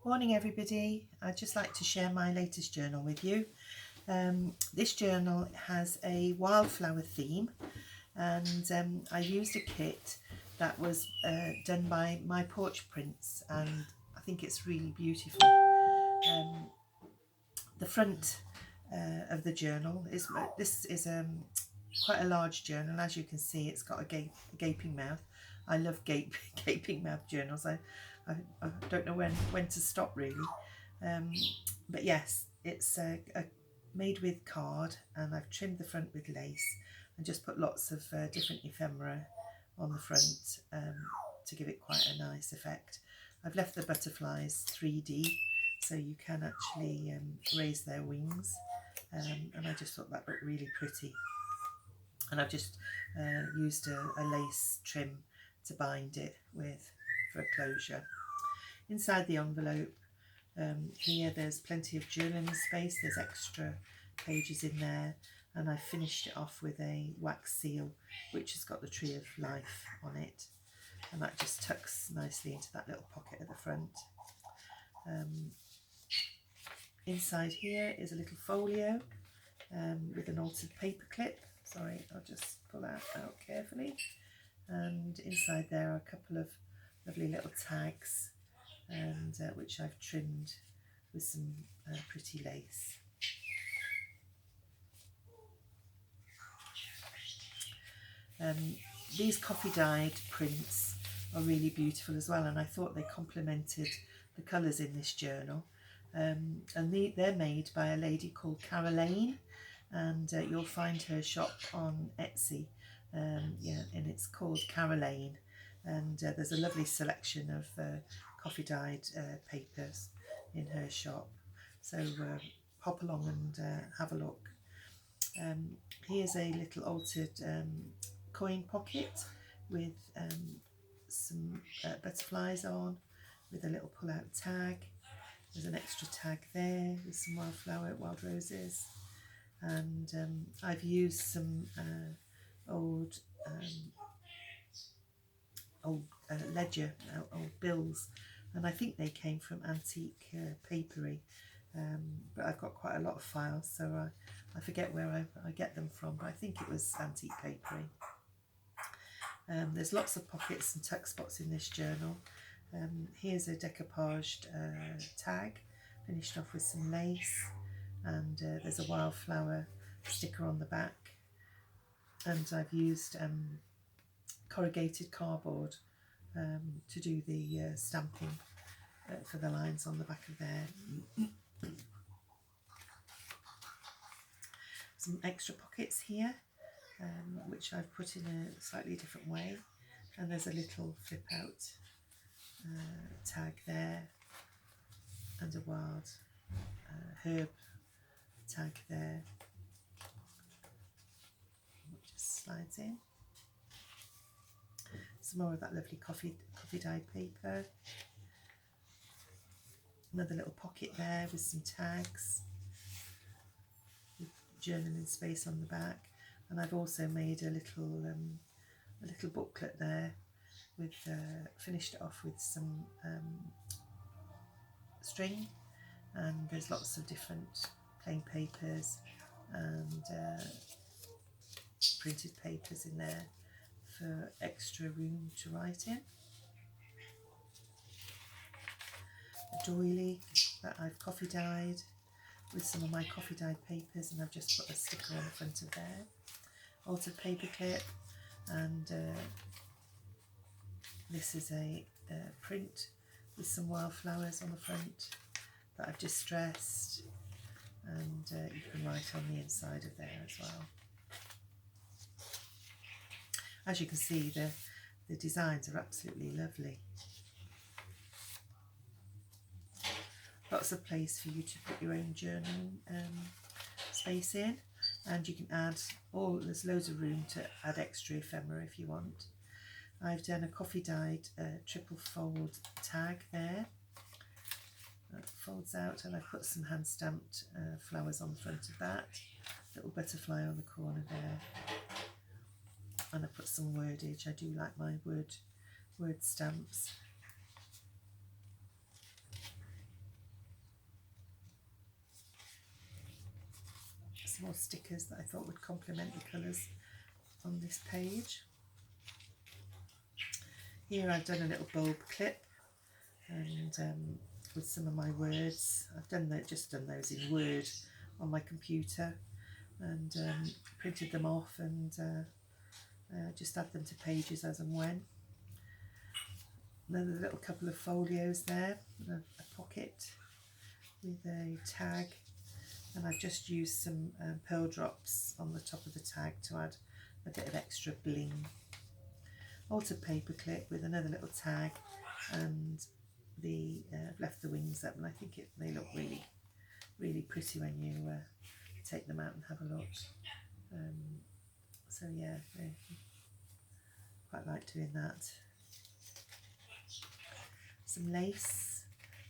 Morning everybody. I'd just like to share my latest journal with you. This journal has a wildflower theme, and I used a kit that was done by My Porch Prints, and I think it's really beautiful. The front of the journal is quite a large journal. As you can see, it's got a gaping mouth. I love gaping mouth journals. I don't know when to stop really. But yes, it's made with card, and I've trimmed the front with lace and just put lots of different ephemera on the front to give it quite a nice effect. I've left the butterflies 3D, so you can actually raise their wings, and I just thought that looked really pretty. And I've just used a lace trim to bind it with for a closure. Inside the envelope, here there's plenty of journaling space. There's extra pages in there, and I finished it off with a wax seal which has got the tree of life on it, and that just tucks nicely into that little pocket at the front. Inside here is a little folio with an altered paper clip. Sorry, I'll just pull that out carefully. And inside there are a couple of lovely little tags, and which I've trimmed with some pretty lace. These coffee dyed prints are really beautiful as well, and I thought they complemented the colours in this journal. And they're made by a lady called Caroline, and you'll find her shop on Etsy. And it's called Caroline, and there's a lovely selection of coffee dyed papers in her shop, so pop along and have a look. Here's a little altered coin pocket with some butterflies on, with a little pull out tag. There's an extra tag there with some wild roses, and I've used some old ledger, old bills, and I think they came from Antique Papery, but I've got quite a lot of files, so I forget where I get them from, but I think it was Antique Papery. There's lots of pockets and tuck spots in this journal. Here's a decoupaged tag, finished off with some lace, and there's a wildflower sticker on the back, and I've used corrugated cardboard to do the stamping for the lines on the back of there. Some extra pockets here, which I've put in a slightly different way, and there's a little flip out tag there, and a wild herb tag there, which just slides in. Some more of that lovely coffee dyed paper. Another little pocket there with some tags, with journaling space on the back, and I've also made a little booklet there with finished it off with some string, and there's lots of different plain papers and printed papers in there for extra room to write in. A doily that I've coffee dyed with some of my coffee dyed papers, and I've just put a sticker on the front of there. Altered paper clip, and this is a print with some wildflowers on the front that I've distressed, and you can write on the inside of there as well. As you can see, the designs are absolutely lovely. Lots of place for you to put your own journaling space in, and you can add there's loads of room to add extra ephemera if you want. I've done a coffee dyed triple fold tag there. That folds out, and I've put some hand stamped flowers on the front of that. Little butterfly on the corner there. And I put some wordage. I do like my word stamps. some more stickers that I thought would complement the colours on this page. Here I've done a little bulb clip, and with some of my words. I've done that, just done those in Word on my computer, and printed them off, and just add them to pages as and when. Another little couple of folios there, a pocket with a tag, and I've just used some pearl drops on the top of the tag to add a bit of extra bling. Altered paper clip with another little tag, and I've left the wings up, and I think they look really, really pretty when you take them out and have a look. So yeah, I quite like doing that. Some lace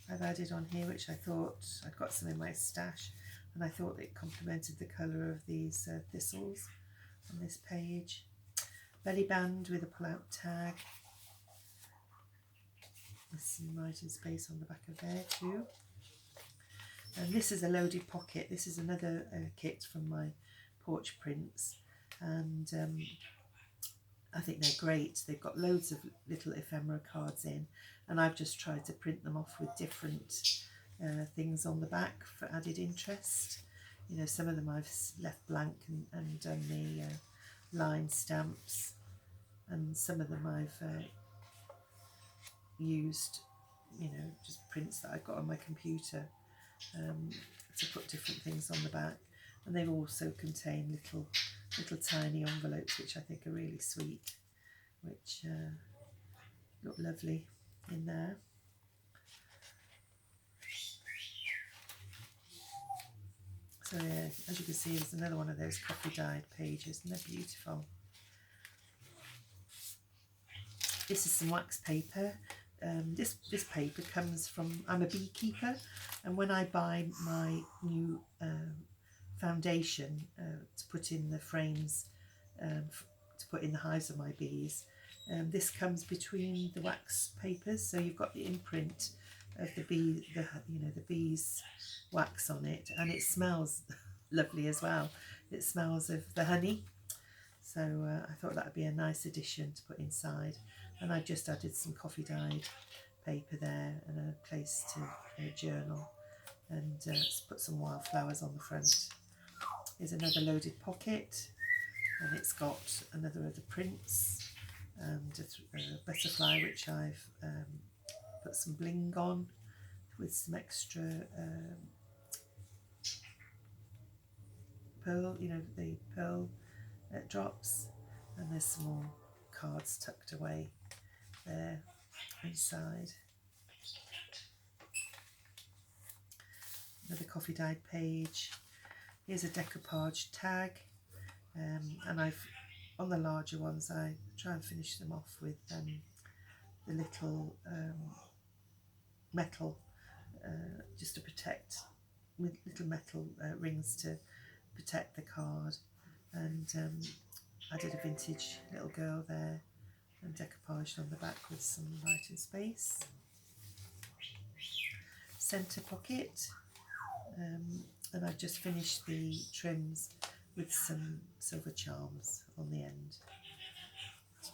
I've added on here, which I thought, I'd got some in my stash, and I thought it complemented the colour of these thistles on this page. Belly band with a pull-out tag. There's some writing space on the back of there too. And this is a loaded pocket. This is another kit from my porch prints, and I think they're great. They've got loads of little ephemera cards in, and I've just tried to print them off with different things on the back for added interest. You know, some of them I've left blank and done the line stamps, and some of them I've used, you know, just prints that I've got on my computer to put different things on the back. And they've also contained little tiny envelopes, which I think are really sweet, which look lovely in there. So yeah, as you can see, there's another one of those coffee dyed pages, and they're beautiful. This is some wax paper. This paper comes from, I'm a beekeeper, and when I buy my new foundation to put in the frames, to put in the hives of my bees, this comes between the wax papers, so you've got the imprint of the bees wax on it, and it smells lovely as well. It smells of the honey, so I thought that would be a nice addition to put inside. And I've just added some coffee dyed paper there, and a place to journal, and put some wildflowers on the front. Here's another loaded pocket, and it's got another of the prints, and a butterfly which I've put some bling on with some extra pearl, you know, the pearl drops, and there's some more cards tucked away there inside. Another coffee dyed page. Here's a decoupage tag, and I've, on the larger ones, I try and finish them off with the little metal, just to protect, with little metal rings to protect the card. And I did a vintage little girl there, and decoupaged on the back with some writing space. Centre pocket, and I've just finished the trims with some silver charms on the end,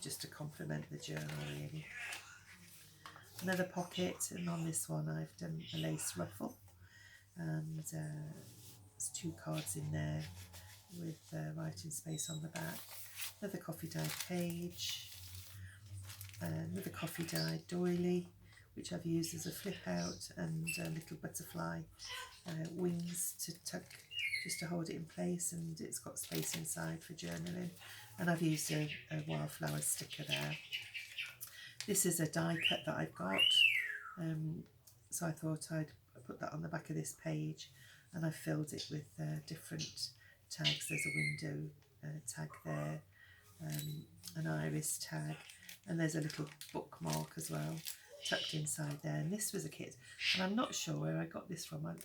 just to complement the journal really. Another pocket, and on this one I've done a lace ruffle, and there's 2 cards in there with writing space on the back. Another coffee dyed page, another coffee dyed doily, which I've used as a flip out, and little butterfly wings to tuck, just to hold it in place, and it's got space inside for journaling. And I've used a wildflower sticker there. This is a die cut that I've got, so I thought I'd put that on the back of this page, and I filled it with different tags. There's a window tag there, an iris tag, and there's a little bookmark as well tucked inside there. And this was a kit, and I'm not sure where I got this from. I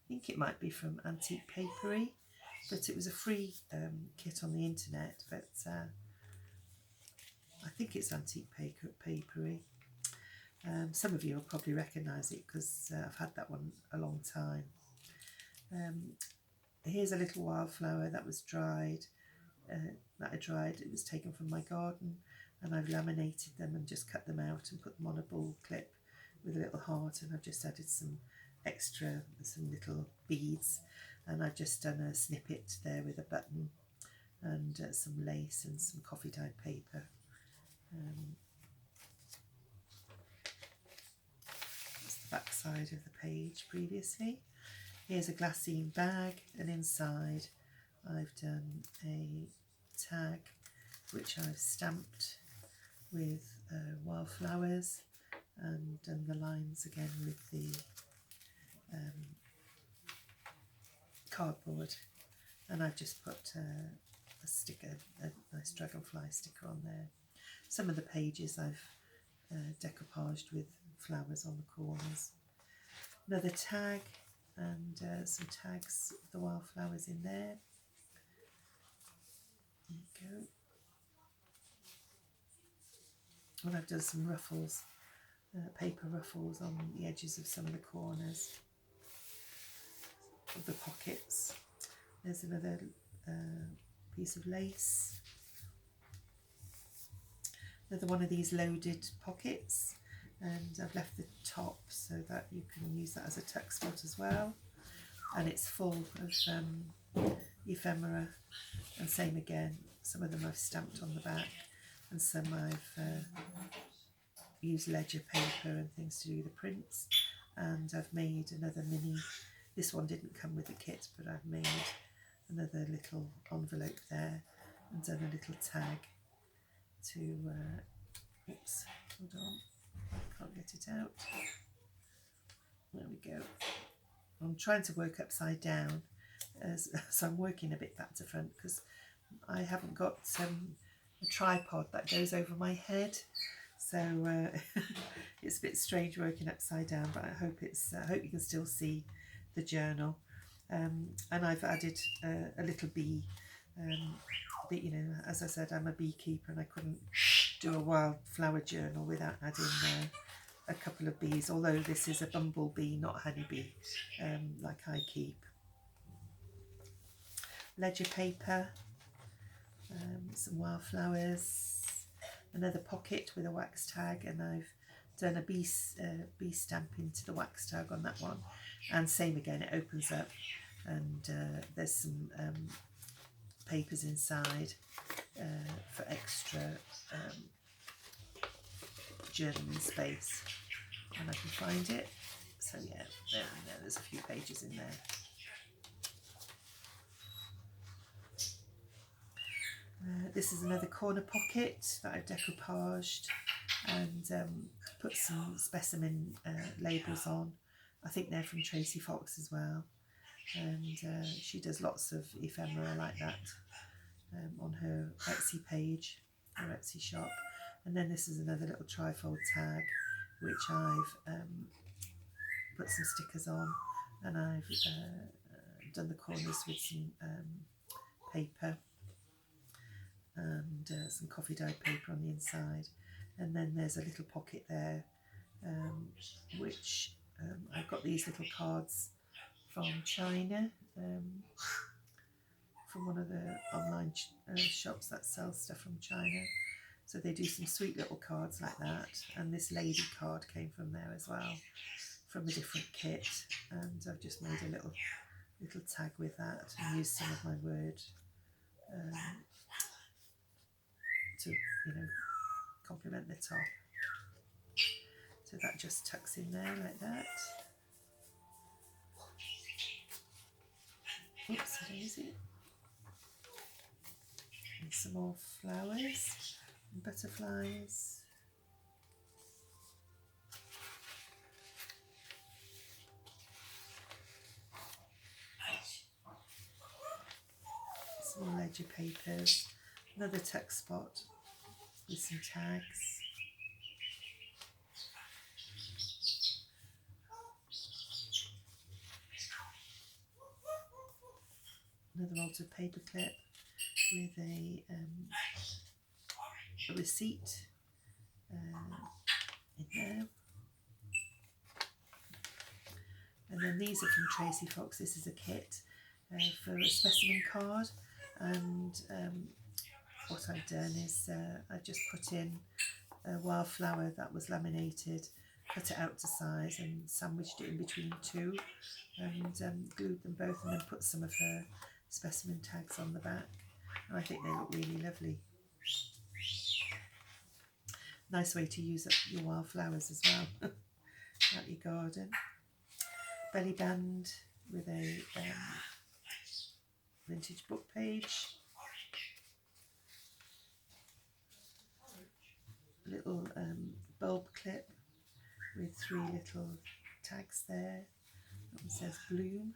think it might be from Antique Papery, but it was a free kit on the internet, but I think it's Antique Papery. Some of you will probably recognise it because I've had that one a long time. here's a little wildflower that was dried, that I dried. It was taken from my garden, and I've laminated them and just cut them out and put them on a ball clip with a little heart, and I've just added some little beads, and I've just done a snippet there with a button and some lace and some coffee dyed paper. That's the back side of the page previously. Here's a glassine bag, and inside I've done a tag which I've stamped with wildflowers, and done the lines again with the cardboard, and I've just put a sticker, a nice dragonfly sticker on there. Some of the pages I've decoupaged with flowers on the corners. Another tag, and some tags of the wildflowers in there. There you go. And I've done some ruffles, paper ruffles on the edges of some of the corners of the pockets. There's another piece of lace. Another one of these loaded pockets, and I've left the top so that you can use that as a tuck spot as well. And it's full of ephemera, and same again, some of them I've stamped on the back, and some I've used ledger paper and things to do the prints. And I've made another mini, this one didn't come with the kit, but I've made another little envelope there and done a little tag to, oops, hold on, can't get it out. There we go. I'm trying to work upside down, so I'm working a bit back to front because I haven't got a tripod that goes over my head, so it's a bit strange working upside down, but I hope you can still see the journal. And I've added a little bee. But, you know, as I said, I'm a beekeeper, and I couldn't do a wildflower journal without adding a couple of bees, although this is a bumblebee, not honeybee, like I keep. Ledger paper, some wildflowers, another pocket with a wax tag, and I've done a bee stamp into the wax tag on that one, and same again, it opens up, and there's some papers inside for extra journaling space, and I can find it. So yeah, there's a few pages in there. This is another corner pocket that I've decoupaged and put some specimen labels on. I think they're from Tracy Fox as well, and she does lots of ephemera like that on her Etsy page, her Etsy shop. And then this is another little trifold tag which I've put some stickers on, and I've done the corners with some paper and some coffee dyed paper on the inside. And then there's a little pocket there which I've got these little cards from China, from one of the online shops that sells stuff from China. So they do some sweet little cards like that, and this lady card came from there as well, from a different kit, and I've just made a little tag with that and used some of my word to, you know, complement the top. So that just tucks in there like that. Oops, daisy. And some more flowers and butterflies. Some more ledger papers. Another tuck spot with some tags. Another altered paper clip with a receipt in there. And then these are from Tracy Fox. This is a kit, for a specimen card, and what I've done is I just put in a wildflower that was laminated, cut it out to size and sandwiched it in between two, and glued them both, and then put some of her specimen tags on the back, and I think they look really lovely. Nice way to use up your wildflowers as well out your garden. Belly band with a vintage book page. Little bulb clip with 3 little tags there. That one says bloom.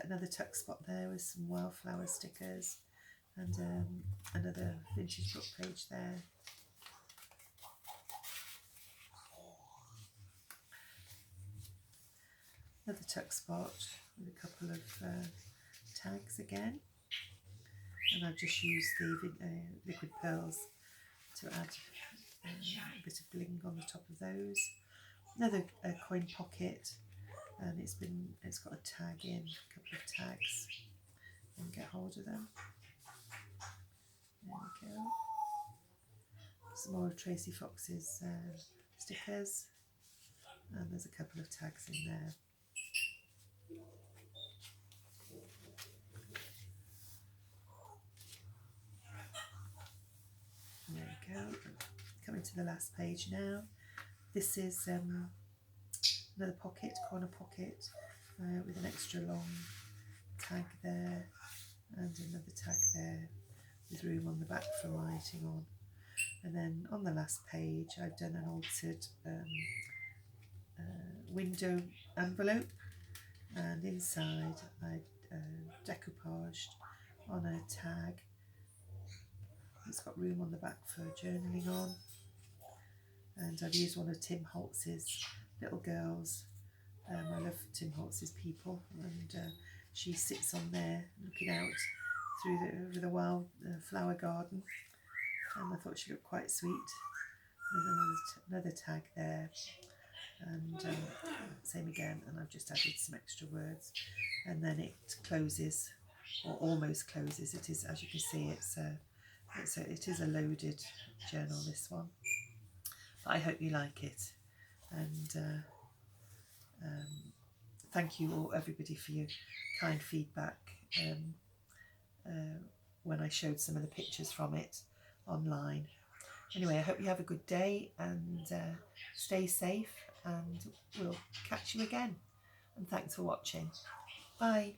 Another tuck spot there with some wildflower stickers, and another vintage book page there. Another tuck spot with a couple of tags again, and I've just used the liquid pearls to add a bit of bling on the top of those. Another coin pocket, and it's got a tag in, a couple of tags, and get hold of them. There we go. Some more of Tracy Fox's stickers, and there's a couple of tags in there. There we go. Coming to the last page now. This is another pocket, corner pocket, with an extra long tag there, and another tag there with room on the back for writing on. And then on the last page I've done an altered window envelope, and inside I decoupaged on a tag. It's got room on the back for journaling on, and I've used one of Tim Holtz's little girls. I love Tim Holtz's People, and she sits on there looking out over the wild flower garden, and I thought she looked quite sweet. There's another tag there, and same again, and I've just added some extra words, and then it closes, or almost closes. It is, as you can see, it is a loaded journal, this one, but I hope you like it, and thank you all, everybody, for your kind feedback when I showed some of the pictures from it online. Anyway, I hope you have a good day, and stay safe, and we'll catch you again, and thanks for watching. Bye.